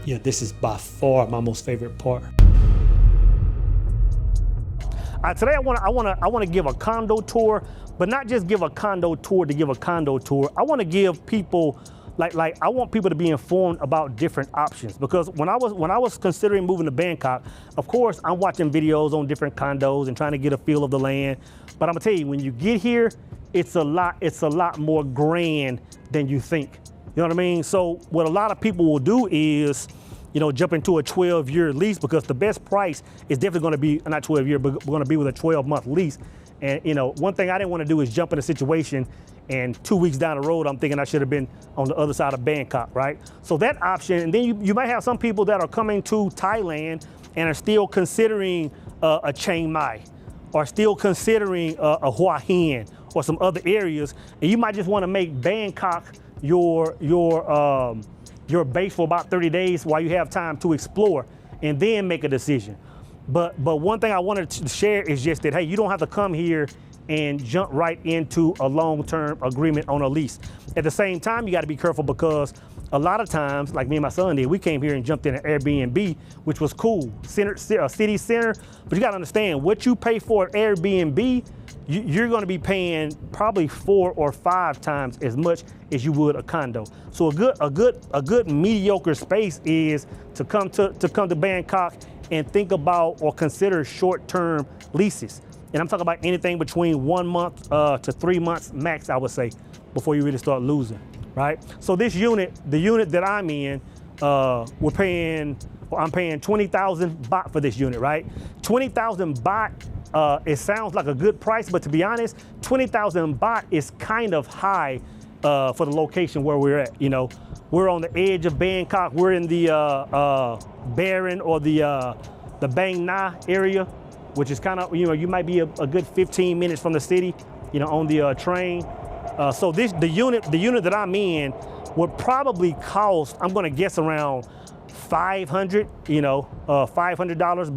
Yeah, this is by far my most favorite part. Today I want to give a condo tour, but not just give a condo tour to give a condo tour. I want to give people like I want people to be informed about different options, because when I was considering moving to Bangkok, of course I'm watching videos on different condos and trying to get a feel of the land. But I'm gonna tell you, when you get here, it's a lot more grand than you think. You know what I mean? So what a lot of people will do is, you know, jump into a 12-year lease, because the best price is definitely going to be not 12-year, but going to be with a 12-month lease. And you know, one thing I didn't want to do is jump in a situation and 2 weeks down the road, I'm thinking I should have been on the other side of Bangkok, right? So that option, and then you might have some people that are coming to Thailand and are still considering a Chiang Mai, or still considering a Hua Hin, or some other areas, and you might just want to make Bangkok your base for about 30 days while you have time to explore, and then make a decision. But one thing I wanted to share is just that, hey, you don't have to come here and jump right into a long-term agreement on a lease. At the same time, you got to be careful, because a lot of times, like me and my son did, we came here and jumped in an Airbnb, which was cool, city center. But you got to understand, what you pay for an Airbnb, you're going to be paying probably 4 or 5 times as much as you would a condo. So a good mediocre space is to come to Bangkok and think about or consider short-term leases. And I'm talking about anything between 1 month to 3 months max, I would say, before you really start losing, right? So this unit, the unit that I'm in, I'm paying 20,000 baht for this unit, right? 20,000 baht. It sounds like a good price, but to be honest, 20,000 baht is kind of high for the location where we're at. You know, we're on the edge of Bangkok. We're in the Baron, or the Bang Na area, which is kind of, you know, you might be a good 15 minutes from the city, you know, on the train. So the unit that I'm in would probably cost, I'm going to guess, around $500, you know, $500,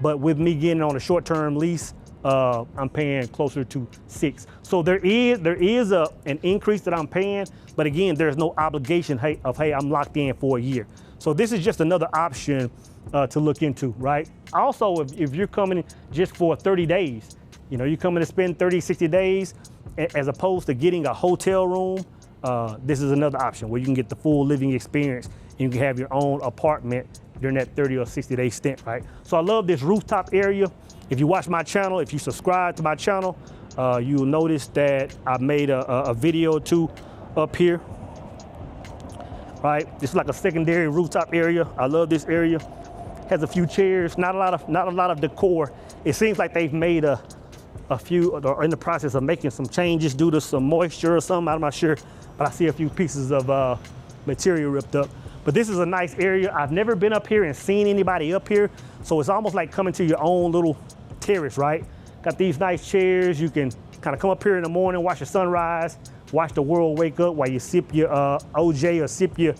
but with me getting on a short-term lease, I'm paying closer to $600. So there is an increase that I'm paying, but again, there's no obligation hey, I'm locked in for a year. So this is just another option to look into, right? Also, if you're coming just for 30 days, you know, you're coming to spend 30, 60 days, as opposed to getting a hotel room, this is another option where you can get the full living experience, and you can have your own apartment during that 30 or 60 day stint, right? So I love this rooftop area. If you watch my channel, if you subscribe to my channel, you'll notice that I made a video or two up here, right? It's like a secondary rooftop area. I love this area. Has a few chairs, not a lot of decor. It seems like they've made a few, or in the process of making some changes due to some moisture or something, I'm not sure, but I see a few pieces of material ripped up. But this is a nice area. I've never been up here and seen anybody up here, so it's almost like coming to your own little terrace, right? Got these nice chairs. You can kind of come up here in the morning, watch the sunrise, watch the world wake up while you sip your OJ or sip your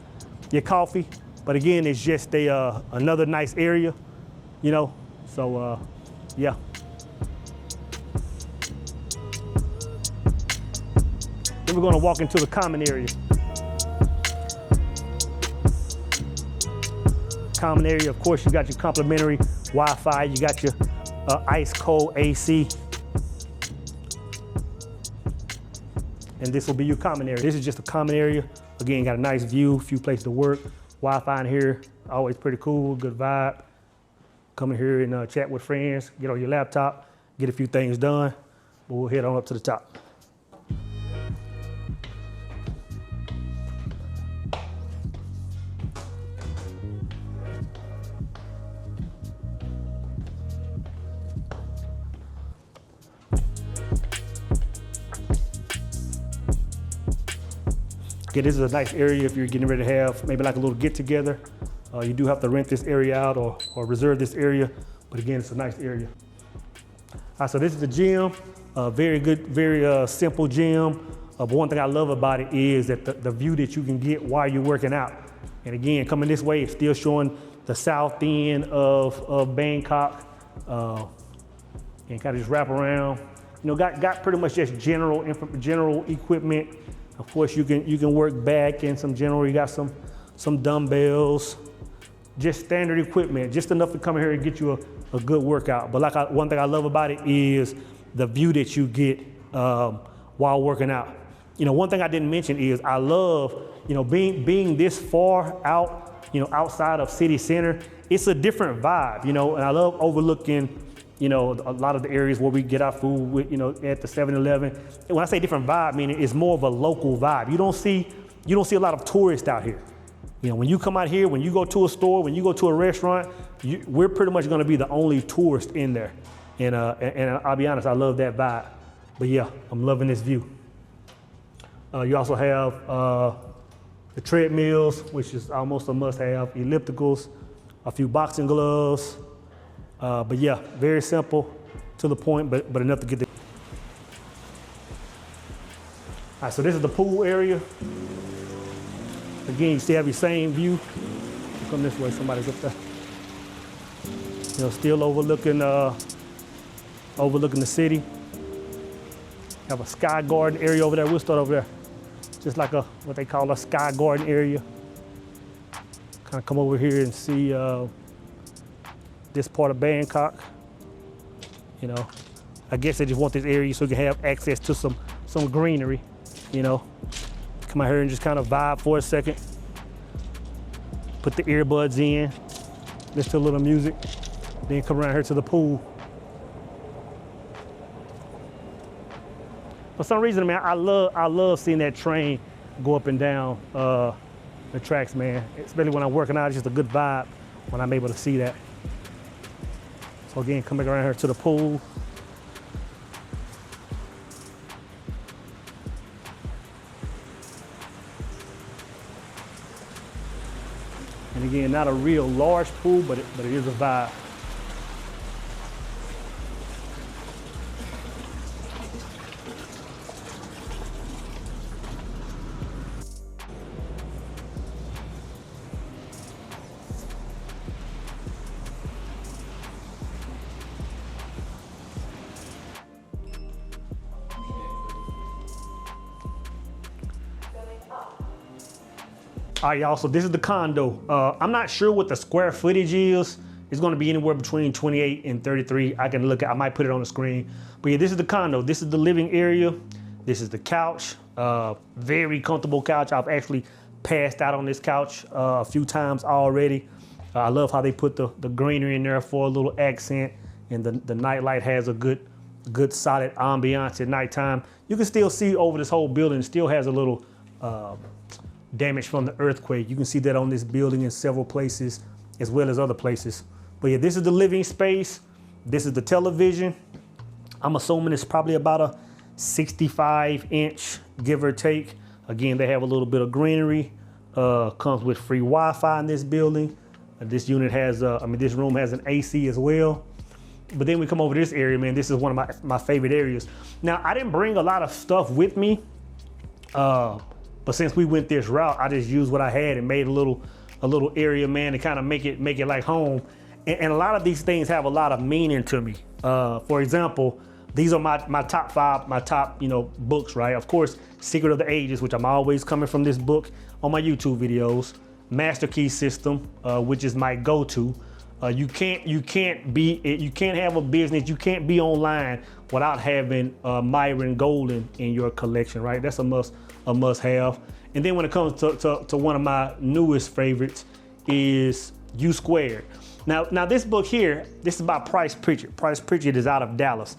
coffee. But again, it's just another nice area, you know, so yeah. Then we're gonna walk into the common area. Common area, of course, you got your complimentary Wi-Fi, you got your ice cold AC. And this will be your common area. This is just a common area. Again, got a nice view, a few places to work. Wi-Fi in here, always pretty cool, good vibe. Come in here and chat with friends, get on your laptop, get a few things done. But we'll head on up to the top. Okay, this is a nice area if you're getting ready to have maybe like a little get together. You do have to rent this area out or reserve this area, but again, it's a nice area. All right, so this is the gym, very good, very simple gym. But one thing I love about it is that the view that you can get while you're working out. And again, coming this way, it's still showing the south end of Bangkok, and kind of just wrap around. You know, got pretty much just general equipment. Of course, you can work back in some general. You got some dumbbells, just standard equipment, just enough to come in here and get you a good workout. But one thing I love about it is the view that you get while working out. You know, one thing I didn't mention is I love, you know, being this far out, you know, outside of city center. It's a different vibe, you know, and I love overlooking, you know, a lot of the areas where we get our food with, you know, at the 7-Eleven. And when I say different vibe, meaning it's more of a local vibe. You don't see a lot of tourists out here. You know, when you come out here, when you go to a store, when you go to a restaurant, we're pretty much going to be the only tourist in there. And I'll be honest, I love that vibe. But yeah, I'm loving this view. You also have the treadmills, which is almost a must-have, ellipticals, a few boxing gloves. But yeah, very simple, to the point, but enough to get the. All right, so this is the pool area. Again, you still have your same view. Come this way, somebody's up there. You know, still overlooking the city. Have a sky garden area over there. We'll start over there. Just like what they call a sky garden area. Kind of come over here and see this part of Bangkok. You know, I guess they just want this area so you can have access to some greenery, you know. Come out here and just kind of vibe for a second. Put the earbuds in, listen to a little music, then come around here to the pool. For some reason, man, I love seeing that train go up and down the tracks, man. Especially when I'm working out, it's just a good vibe when I'm able to see that. So again, coming around here to the pool. And again, not a real large pool, but it is a vibe. All right, y'all, so this is the condo. I'm not sure what the square footage is. It's gonna be anywhere between 28 and 33. I might put it on the screen. But yeah, this is the condo. This is the living area. This is the couch. Very comfortable couch. I've actually passed out on this couch a few times already. I love how they put the greenery in there for a little accent. And the nightlight has a good solid ambiance at nighttime. You can still see over this whole building. It still has a little damage from the earthquake. You can see that on this building in several places as well as other places. But yeah, this is the living space. This is the television. I'm assuming it's probably about a 65-inch, give or take. Again, they have a little bit of greenery. Comes with free Wi-Fi in this building. This unit has, this room has an AC as well. But then we come over to this area, man. This is one of my favorite areas. Now, I didn't bring a lot of stuff with me. But since we went this route, I just used what I had and made a little area, man, to kind of make it like home. And a lot of these things have a lot of meaning to me. For example, these are my top 5, my top, books, right? Of course, Secret of the Ages, which I'm always coming from this book on my YouTube videos. Master Key System, which is my go-to. You can't have a business, you can't be online without having Myron Golden in your collection, right? That's a must have. And then when it comes to one of my newest favorites is U Squared. Now this book here, this is by Price Pritchett. Price Pritchett is out of Dallas.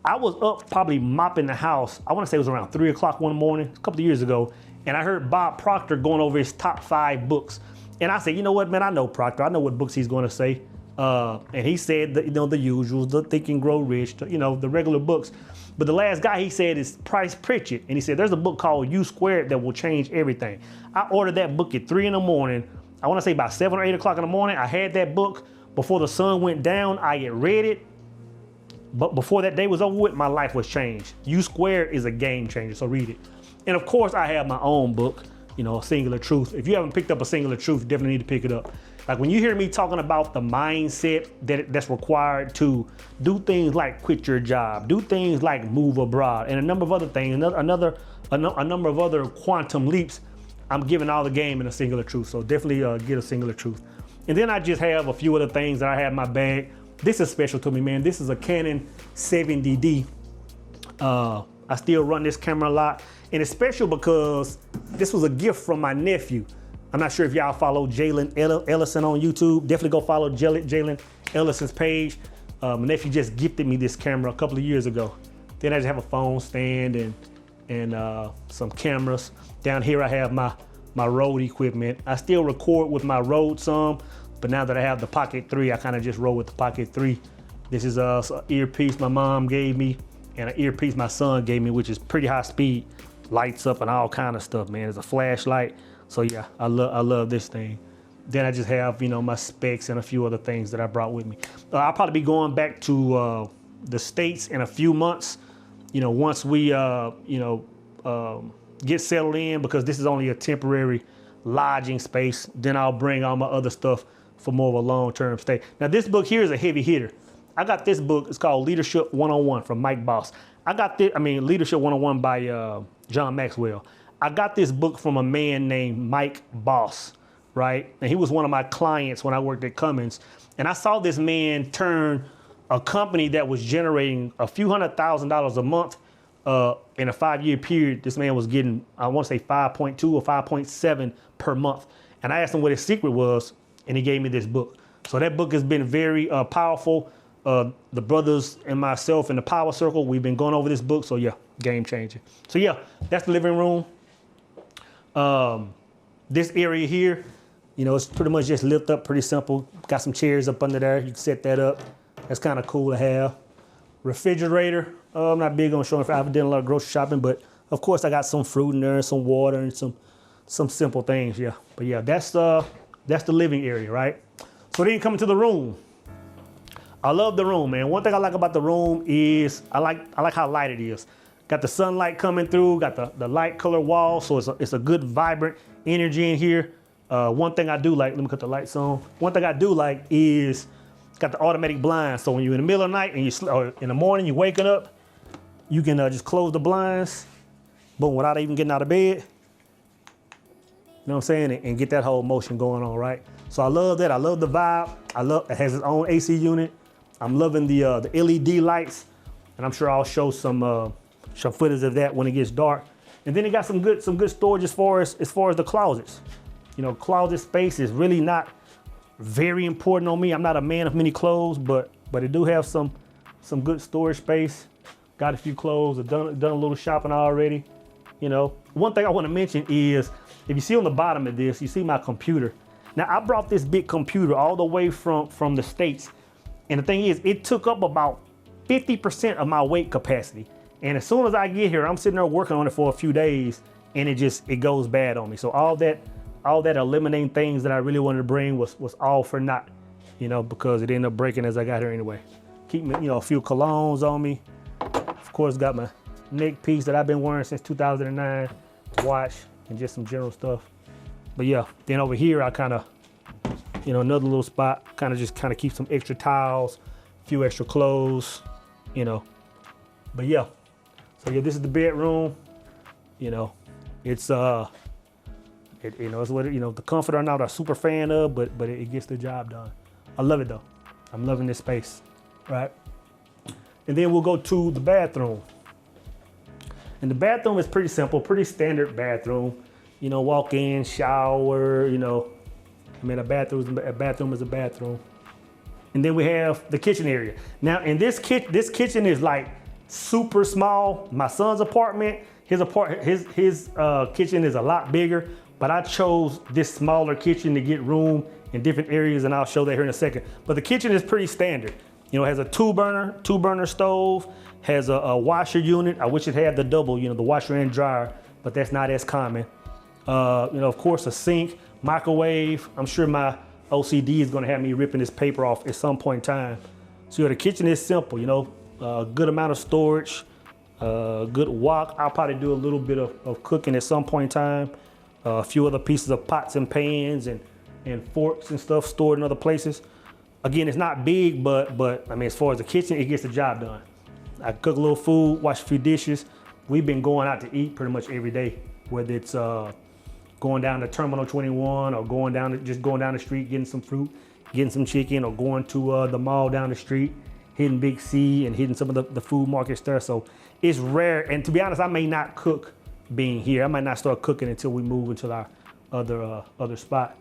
I was up probably mopping the house. I want to say it was around 3 o'clock one morning, a couple of years ago. And I heard Bob Proctor going over his top 5 books. And I said, you know what, man, I know Proctor. I know what books he's going to say. And he said, the usuals, the Think and Grow Rich, the regular books. But the last guy he said is Price Pritchett. And he said, there's a book called U Squared that will change everything. I ordered that book at 3 in the morning. I want to say about 7 or 8 o'clock in the morning. I had that book before the sun went down. I had read it. But before that day was over with, my life was changed. U Squared is a game changer, so read it. And of course, I have my own book, Singular Truth. If you haven't picked up a Singular Truth, you definitely need to pick it up. Like when you hear me talking about the mindset that's required to do things like quit your job, do things like move abroad, and a number of other things, a number of other quantum leaps, I'm giving all the game in a Singular Truth. So definitely get a Singular Truth. And then I just have a few other things that I have in my bag. This is special to me, man. This is a Canon 70D. I still run this camera a lot. And it's special because this was a gift from my nephew. I'm not sure if y'all follow Jalen Ellison on YouTube. Definitely go follow Jalen Ellison's page. My nephew just gifted me this camera a couple of years ago. Then I just have a phone stand and some cameras. Down here I have my Rode equipment. I still record with my Rode some, but now that I have the Pocket 3, I kind of just roll with the Pocket 3. This is an earpiece my mom gave me and an earpiece my son gave me, which is pretty high speed, lights up and all kind of stuff, man. It's a flashlight. So yeah, I love this thing. Then I just have, my specs and a few other things that I brought with me. I'll probably be going back to the States in a few months, once we, get settled in, because this is only a temporary lodging space. Then I'll bring all my other stuff for more of a long-term stay. Now this book here is a heavy hitter. I got this book, it's called Leadership 101 from Mike Boss. Leadership 101 by John Maxwell. I got this book from a man named Mike Boss, right? And he was one of my clients when I worked at Cummins. And I saw this man turn a company that was generating a few $100,000 a month in a 5-year period. This man was getting, I want to say 5.2 or 5.7 per month. And I asked him what his secret was, and he gave me this book. So that book has been very powerful. The brothers and myself in the Power Circle, we've been going over this book. So yeah, game changer. So yeah, that's the living room. This area here, it's pretty much just lift up, pretty simple. Got some chairs up under there. You can set that up. That's kind of cool to have. Refrigerator. I'm not big on showing. I've done a lot of grocery shopping, but of course I got some fruit in there, some water, and some simple things. Yeah, but yeah, that's the living area, right? So then you come into the room. I love the room, man. One thing I like about the room is I like how light it is. Got the sunlight coming through, got the light color wall, so it's a good vibrant energy in here. One thing I do like, let me cut the lights on. One thing I do like is got the automatic blinds. So when you're in the middle of the night and or in the morning, you're waking up, you can just close the blinds, boom, without even getting out of bed. You know what I'm saying? And get that whole motion going on, right? So I love that. I love the vibe. It has its own AC unit. I'm loving the LED lights, and I'm sure I'll show some footage of that when it gets dark. And then it got some good storage as far as the closets. Closet space is really not very important on me. I'm not a man of many clothes, but it do have some good storage space. Got a few clothes. I've done a little shopping already. One thing I want to mention is, if you see on the bottom of this, you see my computer. Now I brought this big computer all the way from the States. And the thing is, it took up about 50% of my weight capacity. And as soon as I get here, I'm sitting there working on it for a few days, and it goes bad on me. So all that eliminating things that I really wanted to bring was all for naught, because it ended up breaking as I got here anyway. Keep me, a few colognes on me. Of course, got my neck piece that I've been wearing since 2009, watch, and just some general stuff. But yeah, then over here, I kind of, another little spot, kind of keep some extra towels, a few extra clothes, But yeah, so yeah, this is the bedroom. It's it's what the comfort I'm not a super fan of, but it gets the job done. I love it though. I'm loving this space, right? And then we'll go to the bathroom. And the bathroom is pretty simple, pretty standard bathroom. Walk in, shower. A bathroom is a bathroom. And then we have the kitchen area. Now, in this kitchen is like super small. My son's apartment, his kitchen is a lot bigger, but I chose this smaller kitchen to get room in different areas, and I'll show that here in a second. But the kitchen is pretty standard. It has a two burner stove, has a washer unit. I wish it had the double, the washer and dryer, but that's not as common. Of course, a sink, microwave. I'm sure my OCD is gonna have me ripping this paper off at some point in time. So the kitchen is simple, a good amount of storage, good wok. I'll probably do a little bit of cooking at some point in time. A few other pieces of pots and pans and forks and stuff stored in other places. Again, it's not big, but as far as the kitchen, it gets the job done. I cook a little food, wash a few dishes. We've been going out to eat pretty much every day, whether it's going down to Terminal 21 or going down the street, getting some fruit, getting some chicken, or going to the mall down the street, hitting Big C and hitting some of the food markets there. So it's rare. And to be honest, I may not cook being here. I might not start cooking until we move into our other spot.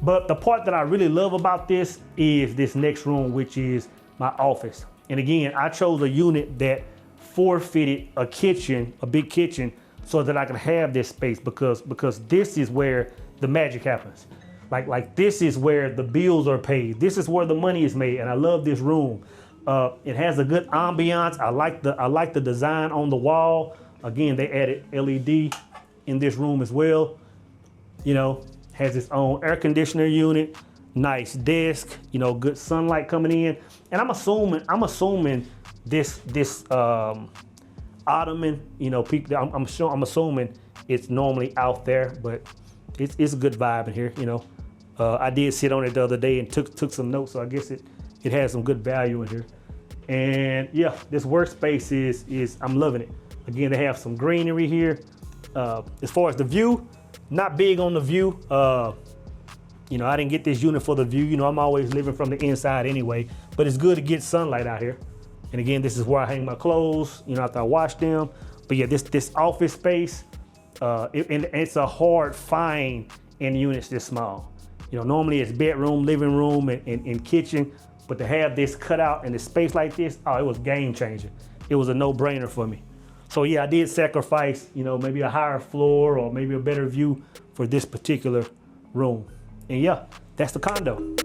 But the part that I really love about this is this next room, which is my office. And again, I chose a unit that forfeited a kitchen, a big kitchen, so that I can have this space because this is where the magic happens. Like this is where the bills are paid. This is where the money is made, and I love this room. It has a good ambiance. I like the design on the wall. Again, they added LED in this room as well. You know, has its own air conditioner unit, nice desk, you know, good sunlight coming in. And I'm assuming this ottoman, you know, I'm assuming it's normally out there, but it's a good vibe in here, you know. I did sit on it the other day and took some notes, so I guess it has some good value in here. And yeah, this workspace is I'm loving it. Again, they have some greenery here. As far as the view, not big on the view. You know, I didn't get this unit for the view. You know, I'm always living from the inside anyway, but it's good to get sunlight out here. And again, this is where I hang my clothes, you know, after I wash them. But yeah, this office space, and it's a hard find in units this small. You know, normally it's bedroom, living room, and kitchen, but to have this cut out in a space like this, oh, it was game changing. It was a no-brainer for me. So yeah, I did sacrifice, you know, maybe a higher floor or maybe a better view for this particular room. And yeah, that's the condo.